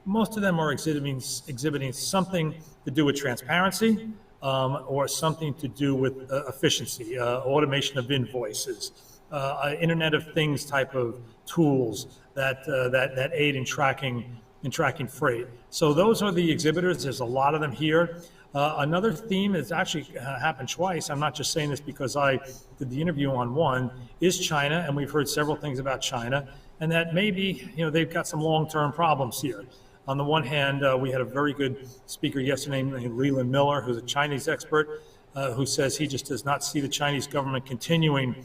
most of them are exhibiting something to do with transparency, or something to do with efficiency, automation of invoices, Internet of Things type of tools that aid in tracking freight. So those are the exhibitors. There's a lot of them here. Another theme that's actually happened twice, I'm not just saying this because I did the interview on one, is China, and we've heard several things about China, and that maybe they've got some long-term problems here. On the one hand, we had a very good speaker yesterday named Leland Miller, who's a Chinese expert, who says he just does not see the Chinese government continuing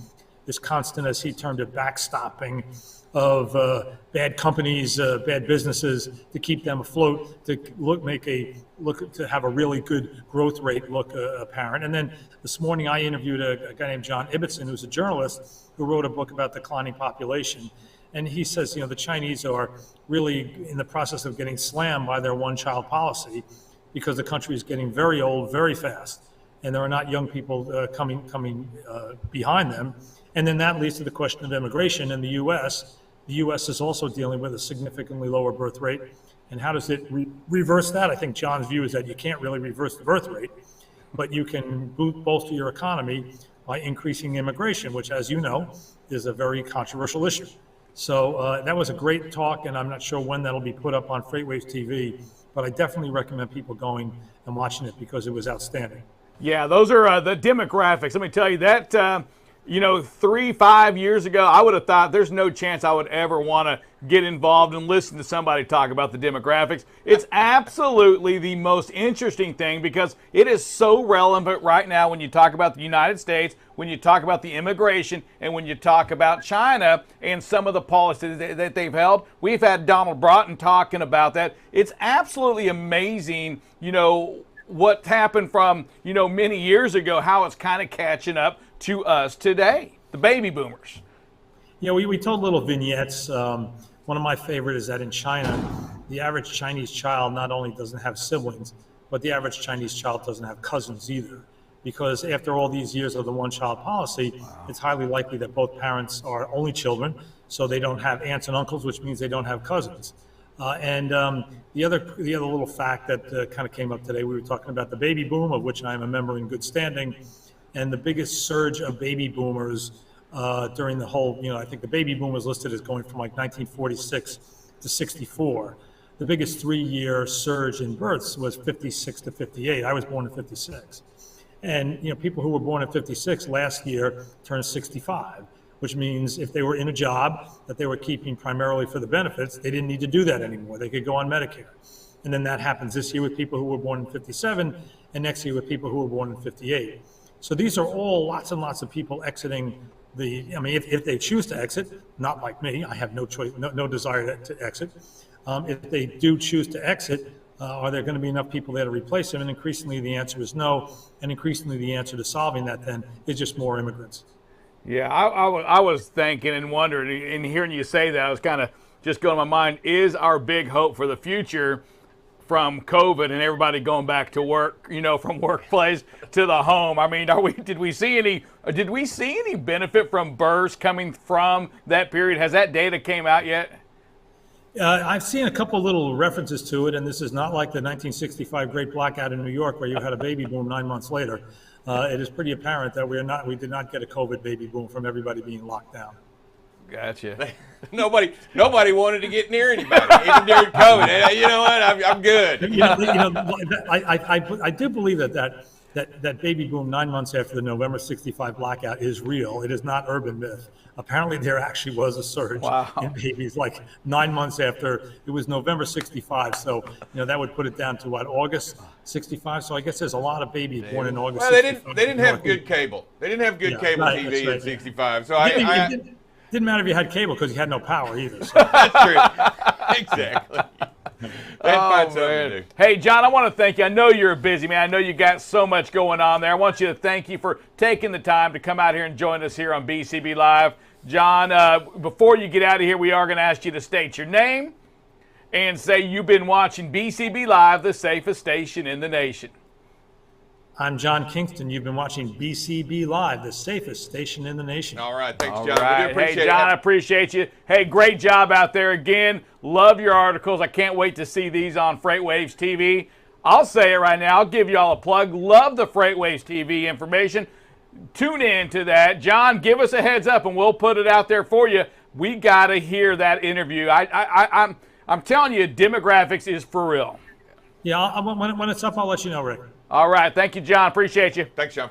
this constant, as he termed it, backstopping of bad companies, bad businesses, to keep them afloat, to to have a really good growth rate look apparent. And then this morning I interviewed a guy named John Ibbotson, who's a journalist who wrote a book about declining population. And he says, the Chinese are really in the process of getting slammed by their one-child policy, because the country is getting very old very fast, and there are not young people coming behind them. And then that leads to the question of immigration in the U.S. The U.S. is also dealing with a significantly lower birth rate. And how does it reverse that? I think John's view is that you can't really reverse the birth rate, but you can bolster your economy by increasing immigration, which, as you know, is a very controversial issue. So that was a great talk, and I'm not sure when that'll be put up on FreightWaves TV, but I definitely recommend people going and watching it because it was outstanding.
Yeah, those are the demographics. Let me tell you that, 3-5 years ago, I would have thought there's no chance I would ever want to get involved and listen to somebody talk about the demographics. It's absolutely the most interesting thing, because it is so relevant right now when you talk about the United States, when you talk about the immigration, and when you talk about China and some of the policies that they've held. We've had Donald Broughton talking about that. It's absolutely amazing, what happened from, many years ago, how it's kind of catching up to us today, the baby boomers.
Yeah, we told little vignettes. One of my favorite is that in China, the average Chinese child not only doesn't have siblings, but the average Chinese child doesn't have cousins either. Because after all these years of the one-child policy, it's highly likely that both parents are only children, so they don't have aunts and uncles, which means they don't have cousins. And the other little fact that kind of came up today, we were talking about the baby boom, of which I am a member in good standing, and the biggest surge of baby boomers during the whole, I think the baby boom was listed as going from like 1946 to 64. the biggest 3-year surge in births was 56 to 58. I was born in 56. And people who were born in 56 last year turned 65, which means if they were in a job that they were keeping primarily for the benefits, they didn't need to do that anymore. They could go on Medicare. And then that happens this year with people who were born in 57 and next year with people who were born in 58. So these are all lots and lots of people exiting if they choose to exit, not like me, I have no choice, no desire to exit. If they do choose to exit, are there going to be enough people there to replace them? And increasingly the answer is no. And increasingly the answer to solving that then is just more immigrants.
Yeah, I was thinking and wondering, and hearing you say that, I was kind of just going to my mind, is our big hope for the future from COVID and everybody going back to work, from workplace to the home? I mean, did we see any benefit from births coming from that period? Has that data came out yet?
I've seen a couple little references to it, and this is not like the 1965 Great Blackout in New York where you had a baby boom 9 months later. It is pretty apparent that we did not get a COVID baby boom from everybody being locked down.
Gotcha. Nobody wanted to get near anybody, even during COVID. You know what? I'm good.
I do believe that baby boom 9 months after the November 65 blackout is real. It is not urban myth. Apparently there actually was a surge in babies like 9 months after it was November 65. So, that would put it down to August 65. So I guess there's a lot of babies born in August.
Well, they didn't have good cable. They didn't have good cable TV in 65. So
it didn't matter if you had cable because you had no power either. So.
That's true. Exactly. Find something to do.
Hey, John, I want to thank you. I know you're a busy man. I know you got so much going on there. I want you to thank you for taking the time to come out here and join us here on BCB Live. John, before you get out of here, we are going to ask you to state your name and say you've been watching BCB Live, the safest station in the nation.
I'm John Kingston. You've been watching BCB Live, the safest station in the nation.
All right. Thanks, John.
Right.
We do appreciate
Hey, John,
it.
I appreciate you. Hey, great job out there again. Love your articles. I can't wait to see these on FreightWaves TV. I'll say it right now. I'll give you all a plug. Love the FreightWaves TV information. Tune in to that. John, give us a heads up, and we'll put it out there for you. We got to hear that interview. I'm telling you, demographics is for real.
Yeah, when it's up, I'll let you know, Rick.
All right. Thank you, John. Appreciate you.
Thanks, John.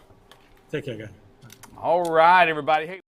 Take care, guys.
All right, everybody. Hey.